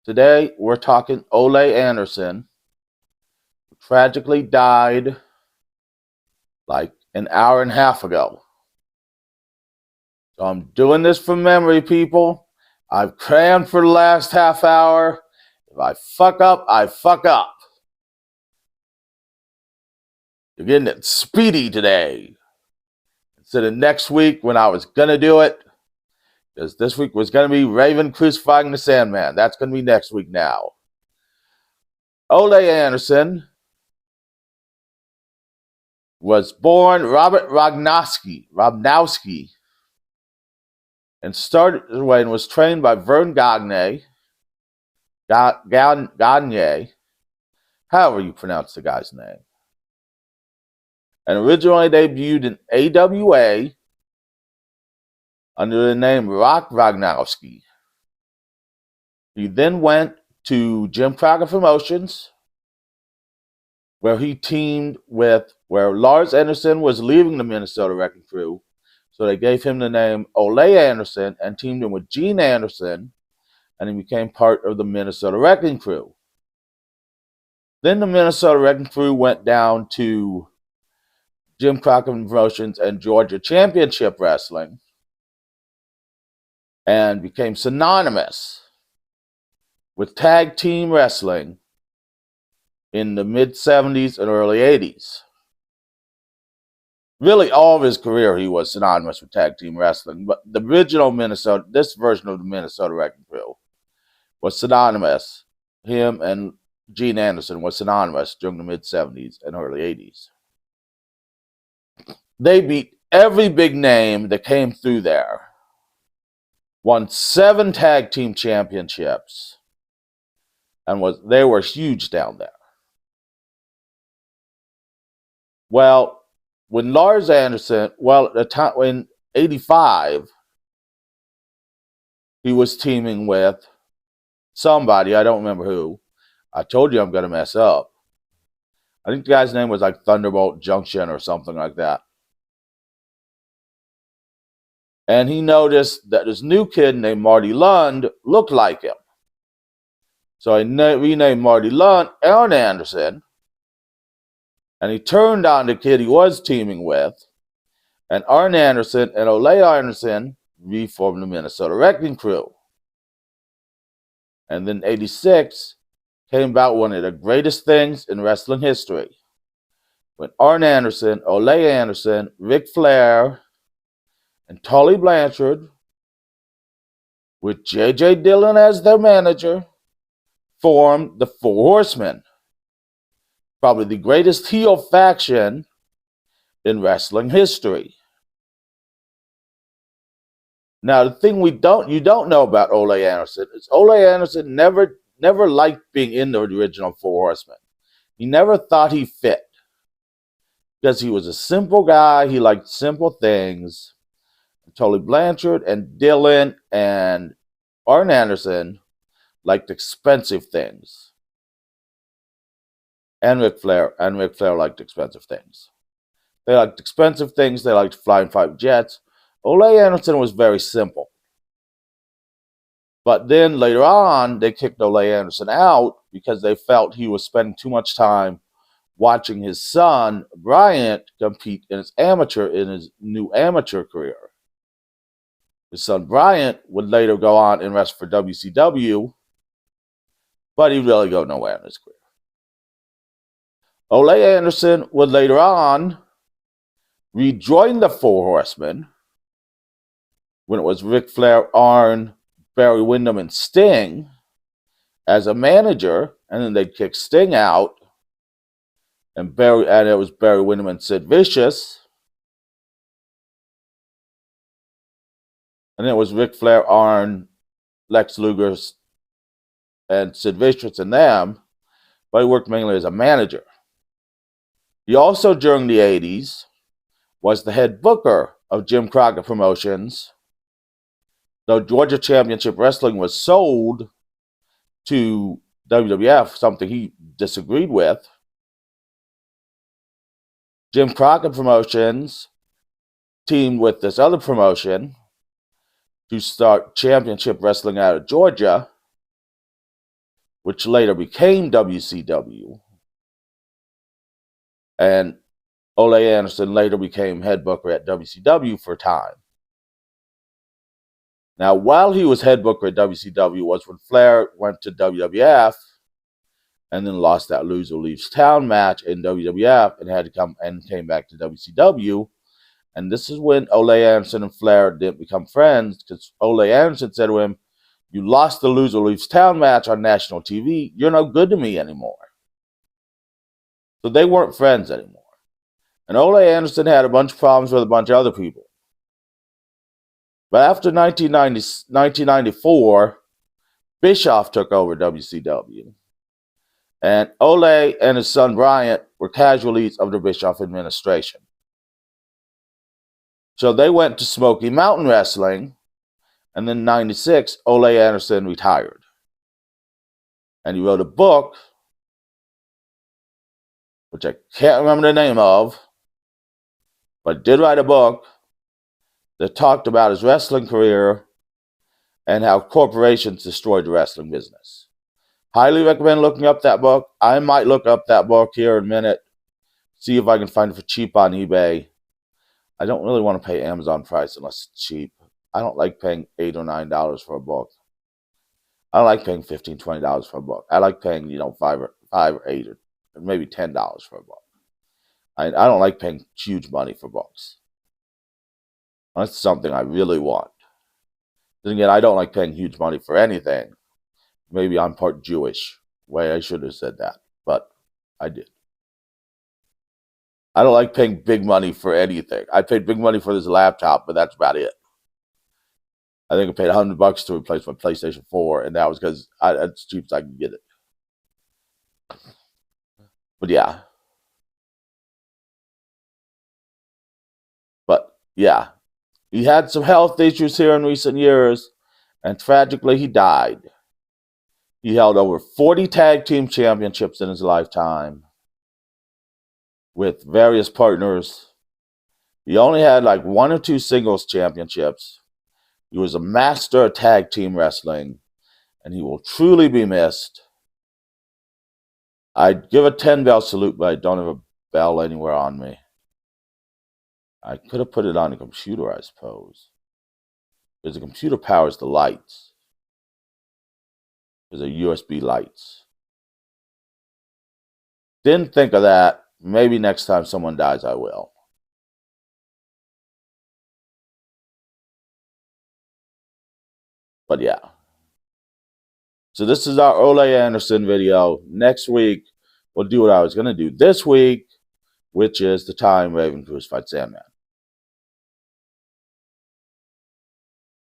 Today, we're talking Ole Anderson, who tragically died like an hour and a half ago. So I'm doing this from memory, people. I've crammed for the last half hour. If I fuck up, I fuck up. You're getting it speedy today. Instead of next week when I was going to do it, because this week was going to be Raven crucifying the Sandman. That's going to be next week now. Ole Anderson was born Robert Robnowski, and started away and was trained by Vern Gagne, however you pronounce the guy's name, and originally debuted in AWA under the name Rock Rognowski. He then went to Jim Crockett Promotions, where he teamed with, where Lars Anderson was leaving the Minnesota Wrecking Crew, so they gave him the name Ole Anderson and teamed him with Gene Anderson, and he became part of the Minnesota Wrecking Crew. Then the Minnesota Wrecking Crew went down to Jim Crockett Promotions and Georgia Championship Wrestling and became synonymous with tag team wrestling in the mid-70s and early 80s. Really, all of his career, he was synonymous with tag team wrestling, but the original Minnesota, this version of the Minnesota Wrecking Crew, was synonymous. Him and Gene Anderson was synonymous during the mid-70s and early 80s. They beat every big name that came through there, won 7 tag team championships, and they were huge down there. Well, when Lars Anderson, at the time in '85, he was teaming with somebody, I don't remember who. I told you I'm going to mess up. I think the guy's name was like Thunderbolt Junction or something like that. And he noticed that this new kid named Marty Lund looked like him. So I renamed Marty Lund Arn Anderson. And he turned on the kid he was teaming with. And Arn Anderson and Ole Anderson reformed the Minnesota Wrecking Crew. And then '86 came about one of the greatest things in wrestling history. When Arn Anderson, Ole Anderson, Ric Flair, and Tully Blanchard, with J.J. Dillon as their manager, formed the Four Horsemen. Probably the greatest heel faction in wrestling history. Now, the thing you don't know about Ole Anderson is Ole Anderson never liked being in the original Four Horsemen. He never thought he fit, because he was a simple guy. He liked simple things. Tully Blanchard and Dillon and Arn Anderson liked expensive things. And Ric Flair liked expensive things. They liked expensive things. They liked flying fighter jets. Ole Anderson was very simple. But then later on, they kicked Ole Anderson out because they felt he was spending too much time watching his son, Bryant, compete in his new amateur career. His son, Bryant, would later go on and wrestle for WCW, but he'd really go nowhere in his career. Ole Anderson would later on rejoin the Four Horsemen when it was Ric Flair, Arn, Barry Windham, and Sting as a manager, and then they'd kick Sting out, and it was Barry Windham and Sid Vicious, and then it was Ric Flair, Arn, Lex Luger, and Sid Vicious and them, but he worked mainly as a manager. He also, during the 80s, was the head booker of Jim Crockett Promotions, though Georgia Championship Wrestling was sold to WWF, something he disagreed with. Jim Crockett Promotions teamed with this other promotion to start Championship Wrestling out of Georgia, which later became WCW. And Ole Anderson later became head booker at WCW for a time. Now, while he was head booker at WCW was when Flair went to WWF and then lost that Loser Leaves Town match in WWF and had to come and came back to WCW. And this is when Ole Anderson and Flair didn't become friends, because Ole Anderson said to him, "You lost the Loser Leaves Town match on national TV. You're no good to me anymore." So they weren't friends anymore. And Ole Anderson had a bunch of problems with a bunch of other people. But after 1994, Bischoff took over WCW. And Ole and his son Bryant were casualties of the Bischoff administration. So they went to Smoky Mountain Wrestling, and then in 96, Ole Anderson retired. And he wrote a book, which I can't remember the name of, but did write a book that talked about his wrestling career and how corporations destroyed the wrestling business. Highly recommend looking up that book. I might look up that book here in a minute, see if I can find it for cheap on eBay. I don't really want to pay Amazon price unless it's cheap. I don't like paying $8 or $9 for a book. I don't like paying $15, $20 for a book. I like paying, $5 or $8 or maybe $10 for a book. I don't like paying huge money for books. That's something I really want. Then again, I don't like paying huge money for anything. Maybe I'm part Jewish. Way I should have said that, but I did. I don't like paying big money for anything. I paid big money for this laptop, but that's about it. I think I paid $100 to replace my PlayStation 4, and that was because that's cheap as I could get it. But yeah. He had some health issues here in recent years, and tragically he died. He held over 40 tag team championships in his lifetime with various partners. He only had like 1 or 2 singles championships. He was a master of tag team wrestling, and he will truly be missed. I'd give a 10-bell salute, but I don't have a bell anywhere on me. I could have put it on a computer, I suppose. Because the computer powers the lights. Because they're USB lights. Didn't think of that. Maybe next time someone dies, I will. But yeah. So this is our Ole Anderson video. Next week, we'll do what I was going to do this week, which is the time Raven crucified Sandman.